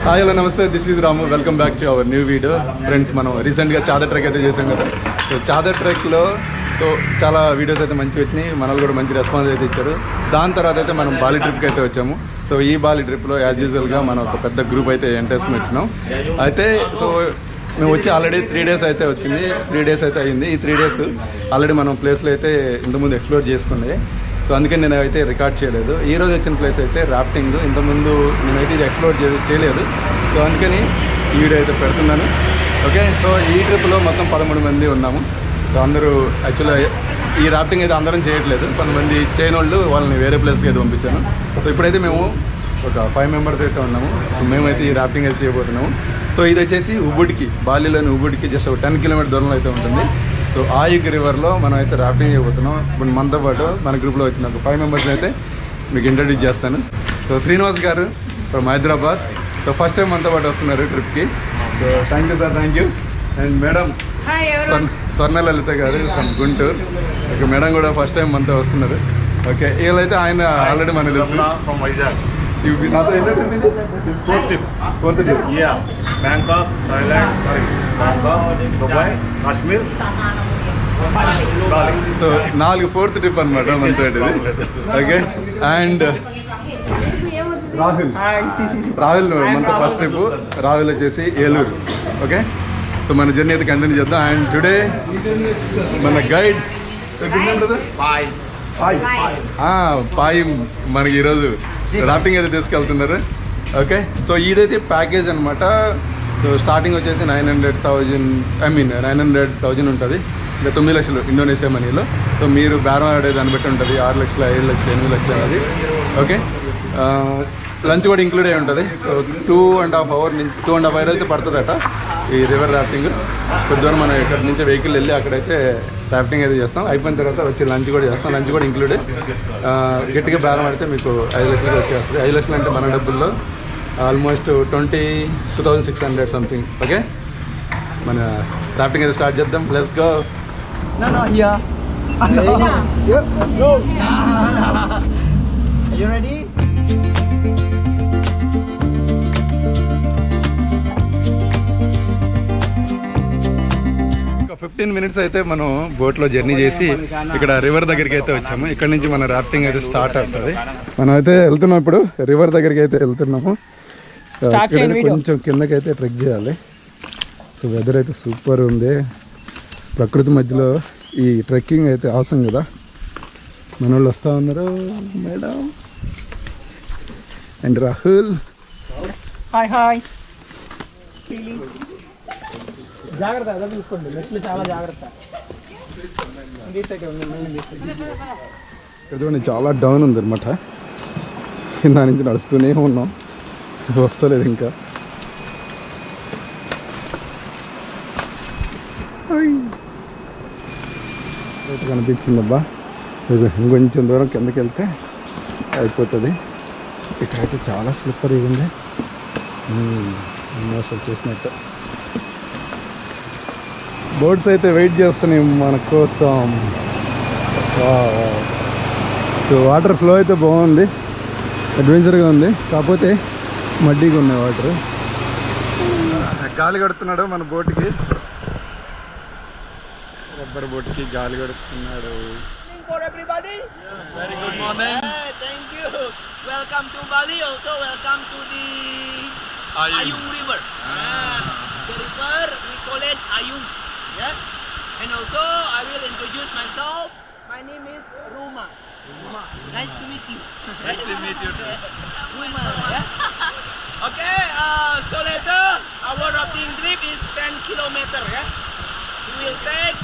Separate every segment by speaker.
Speaker 1: Hi hello నమస్తే, this is Ramu. Welcome back to our new video. Friends, మనం రీసెంట్గా చాదర్ trek అయితే చేసాం కదా. సో చాదర్ ట్రెక్లో చాలా వీడియోస్ అయితే మంచిగా వచ్చినాయి, మనల్ని కూడా మంచి రెస్పాన్స్ అయితే ఇచ్చారు. దాని తర్వాత అయితే మనం బాలి ట్రిప్కి అయితే వచ్చాము. సో ఈ బాలి ట్రిప్లో యాజ్ యూజువల్గా మనం ఒక పెద్ద గ్రూప్ అయితే ఎంటేసుకుని వచ్చినాం. అయితే మేము వచ్చి ఆల్రెడీ 3 days అయితే వచ్చింది, 3 days అయితే అయ్యింది. ఈ 3 days ఆల్రెడీ మనం ప్లేస్లో అయితే ఇంతకుముందు ఎక్స్ప్లోర్ చేసుకున్నాయి. సో అందుకని నేను అయితే రికార్డ్ చేయలేదు. ఈరోజు వచ్చిన ప్లేస్ అయితే రాఫ్టింగ్. ఇంతకుముందు నేనైతే ఇది ఎక్స్ప్లోర్ చేయలేదు. సో అందుకని ఈ వీడియో అయితే పెడుతున్నాను. ఓకే, సో ఈ ట్రిప్లో మొత్తం 13 మంది ఉన్నాము. సో అందరూ యాక్చువల్గా ఈ రాఫ్టింగ్ అయితే అందరం చేయట్లేదు, కొంతమంది చేయని వాళ్ళని వేరే ప్లేస్కి అయితే పంపించాను. సో ఇప్పుడైతే మేము ఒక 5 members అయితే ఉన్నాము. మేమైతే ఈ రాఫ్టింగ్ అయితే చేయబోతున్నాము. సో ఇది వచ్చేసి ఉబుడ్కి, బాలిలోని ఉబుడ్కి జస్ట్ ఒక 10 kilometers దూరంలో అయితే ఉంటుంది. సో ఆయుగ్ రివర్లో మనం అయితే రాఫ్టింగ్ చేయబోతున్నాం. ఇప్పుడు మనతో పాటు మన గ్రూప్లో వచ్చిన ఒక 5 members అయితే మీకు ఇంట్రడ్యూస్ చేస్తాను. So Srinivas garu from Hyderabad. So first time మనతో పాటు వస్తున్నారు ట్రిప్కి. So thank you sir, thank you. And madam Swarnalalitha garu from Guntur. Okay, madam కూడా ఫస్ట్ టైం మనతో వస్తున్నారు. ఓకే, వీళ్ళైతే ఆయన ఆల్రెడీ మనకు తెలుసు. నాతో fourth trip.
Speaker 2: Bangkok, Thailand, Bangkok, Dubai, Kashmir, Bali.
Speaker 1: So 4 4th trip అనమాట మనతో ఇది. ఓకే, అండ్ రాహుల్ మనతో ఫస్ట్ ట్రిప్. రాహుల్ వచ్చేసి ఏలూరు. ఓకే, సో మన జర్నీ అయితే కంటిన్యూ చేద్దాం. అండ్ టుడే మన గైడ్ పాయి మనకి ఈరోజు రాఫ్టింగ్ అయితే తీసుకెళ్తున్నారు. ఓకే, సో ఇదైతే ప్యాకేజ్ అనమాట. సో స్టార్టింగ్ వచ్చేసి 900,000 ఉంటుంది. అంటే 9 లక్షలు ఇండోనేషియా మనీలో. సో మీరు బేరం ఆడే దాన్ని బట్టి ఉంటుంది, 6 లక్షలు, 7 లక్షలు, 8 లక్షలు అనేది. ఓకే, లంచ్ కూడా ఇంక్లూడ్ అయి ఉంటుంది. సో 2.5 hours నుంచి 2.5 hours అయితే పడుతుందట ఈ రివర్ రాఫ్టింగ్. కొద్దిగా మనం ఇక్కడ నుంచి వెహికల్ వెళ్ళి అక్కడైతే రాఫ్టింగ్ అయితే చేస్తాం. అయిపోయిన తర్వాత వచ్చి లంచ్ కూడా చేస్తాం. లంచ్ కూడా ఇంక్లూడ్. గట్టిగా బేరం ఆడితే మీకు 5 లక్షలకి వచ్చేస్తుంది. 5 లక్షలు అంటే మన డబ్బుల్లో ఆల్మోస్ట్ 22,600 సంథింగ్. ఓకే, మన రాఫ్టింగ్ అయితే స్టార్ట్ చేద్దాం. Let's go.
Speaker 3: You ready?
Speaker 1: 15 minutes అయితే మనం బోట్లో జర్నీ చేసి ఇక్కడ రివర్ దగ్గరికి అయితే వచ్చాము. ఇక్కడ నుంచి మన రాఫ్టింగ్ అయితే స్టార్ట్ అవుతుంది. మనం అయితే వెళ్తున్నాం, ఇప్పుడు రివర్ దగ్గరికి అయితే వెళ్తున్నాము. కొంచెం కిందకైతే ట్రెక్ చేయాలి. సో వెదర్ అయితే సూపర్ ఉంది. ప్రకృతి మధ్యలో ఈ ట్రెక్కింగ్ అయితే అవసరం కదా. మన వాళ్ళు వస్తూ ఉన్నారు, madam and Rahul.
Speaker 3: Hi hi. జాగ్రత్త, అదే చూసుకోండి, మెట్లు చాలా జాగ్రత్త.
Speaker 1: చూడండి, చాలా డౌన్ ఉంది అనమాట. దాని నుంచి నడుస్తూనే ఉన్నాం, వస్తలేదు ఇంకా. కనిపించిందబ్బా. ఇంకొంచెం దూరం కిందకి వెళ్తే అయిపోతుంది. ఇక్కడైతే చాలా స్లిప్పర్ ఉంది, మోసం చేసినట్టు. బోట్స్ అయితే వెయిట్ చేస్తున్నాయి మన కోసం. సో వాటర్ ఫ్లో అయితే బాగుంది, అడ్వెంచర్గా ఉంది. కాకపోతే మడ్డీగా ఉన్నాయి వాటర్. గాలి కడుతున్నాడు మన బోట్కి, రబ్బర్ బోట్కి గాలి కడుతున్నాడు.
Speaker 3: Very good morning. Thank you. Welcome to Bali. Also welcome to the Ayung River. The river we call it Ayung. Yeah. And also I will introduce myself. My name is Ruma. Nice to meet you.
Speaker 1: Nice to meet you too.
Speaker 3: Ruma. Yeah. Okay. So later our rafting trip is 10 kilometers. Yeah. We will take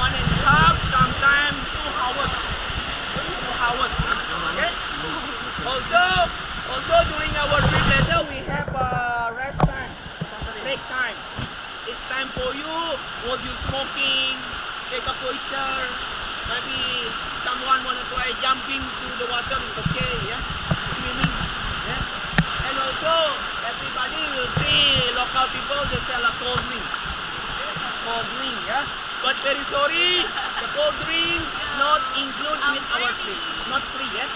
Speaker 3: 1.5, sometimes 2 hours. 2 hours. Okay. Also during our trip later we have rest time, break time. It's time for you. What you smoking? Take a picture. Maybe someone wanna try jumping to the water. It's okay. Yeah. Swimming. Yeah. And also everybody will see local people. They sell a cold drink. Cold drink. Yeah. But very sorry, the cold drink not include with our trip. Not free. Yeah.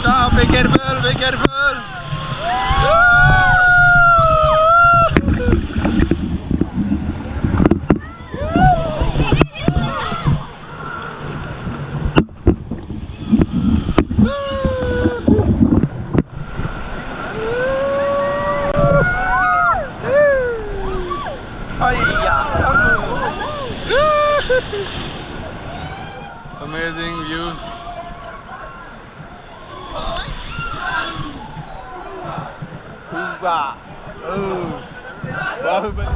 Speaker 1: Stop, be careful, be careful. Amazing view. Oh, Bahubali.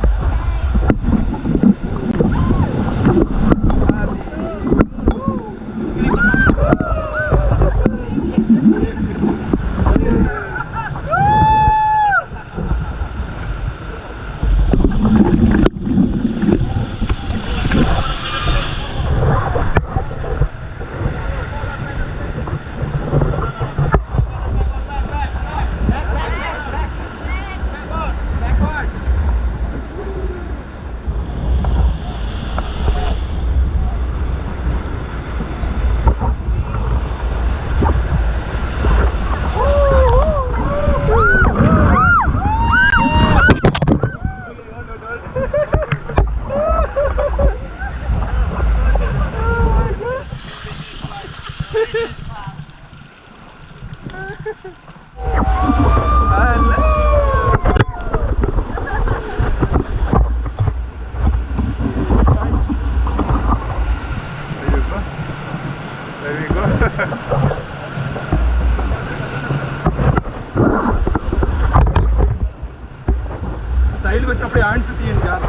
Speaker 1: సైడ్కి వచ్చినప్పుడు hands తీయండి sir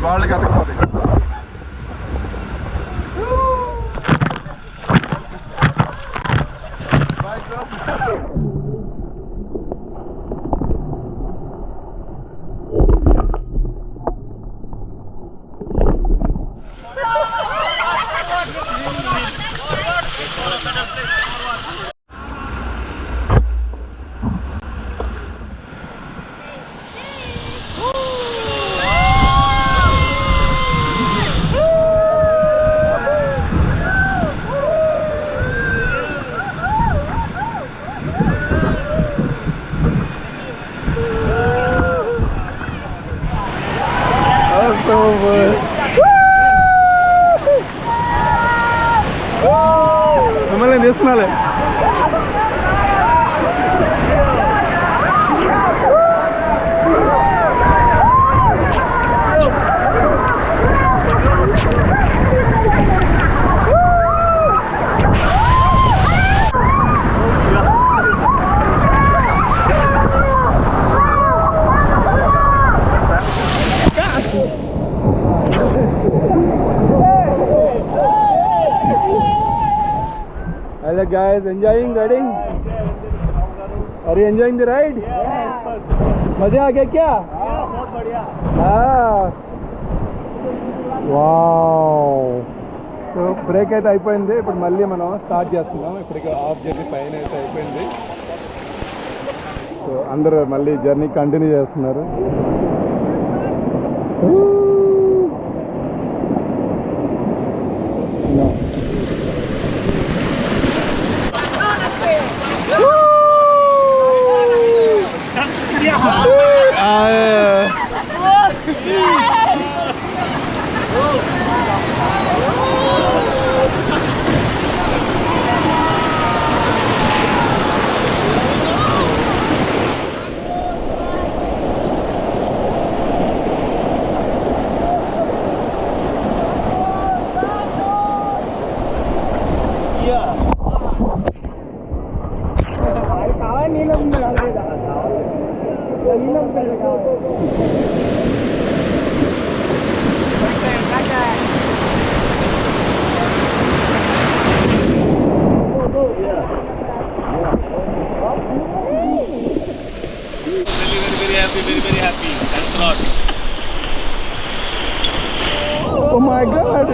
Speaker 1: వాళ్ళకి అతకపోతాయి మిమ్మల్ని చేస్తున్నాలే Hello guys, enjoying riding? Are you enjoying the ride? मजा आ गया क्या? बहुत बढ़िया. वाव. సో బ్రేక్ అయితే అయిపోయింది. ఇప్పుడు మళ్ళీ మనం స్టార్ట్ చేస్తున్నాం. ఇప్పటికి ఆఫ్ జర్నీ పైన అయితే అయిపోయింది. సో అందరూ మళ్ళీ జర్నీ కంటిన్యూ చేస్తున్నారు.
Speaker 2: happy, very, very happy. Thanks a lot.
Speaker 1: Oh my God!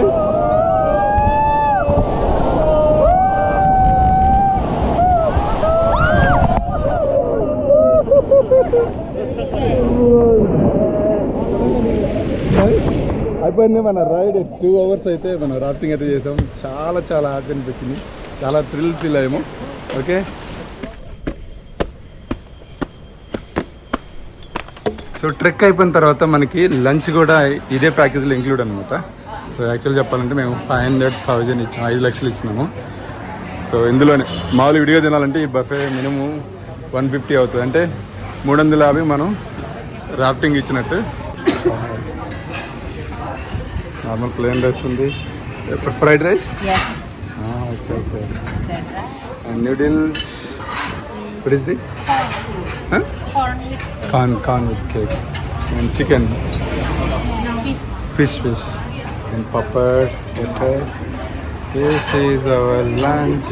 Speaker 1: అయిపోయింది మన రైడ్ 2 అవర్స్ అయితే మనం రాఫ్టింగ్ అయితే చేసాం. చాలా చాలా హ్యాపీ అనిపించింది, చాలా ఫీల్ అయ్యాము. ఓకే, సో ట్రెక్ అయిపోయిన తర్వాత మనకి లంచ్ కూడా ఇదే ప్యాకేజ్లో ఇంక్లూడ్ అనమాట. సో యాక్చువల్ చెప్పాలంటే మేము 500,000 ఇచ్చాము, 5 లక్షలు ఇచ్చినాము. సో ఇందులోనే మామూలు విడిగా తినాలంటే ఈ బఫే మినిమం 150 అవుతుంది, అంటే 350 మనం రాఫ్టింగ్ ఇచ్చినట్టు. నార్మల్ ప్లేన్ రైస్ ఉంది, fried rice, okay okay, noodles, what is this? Corn with cake and chicken, fish and papad. Okay, this is our lunch.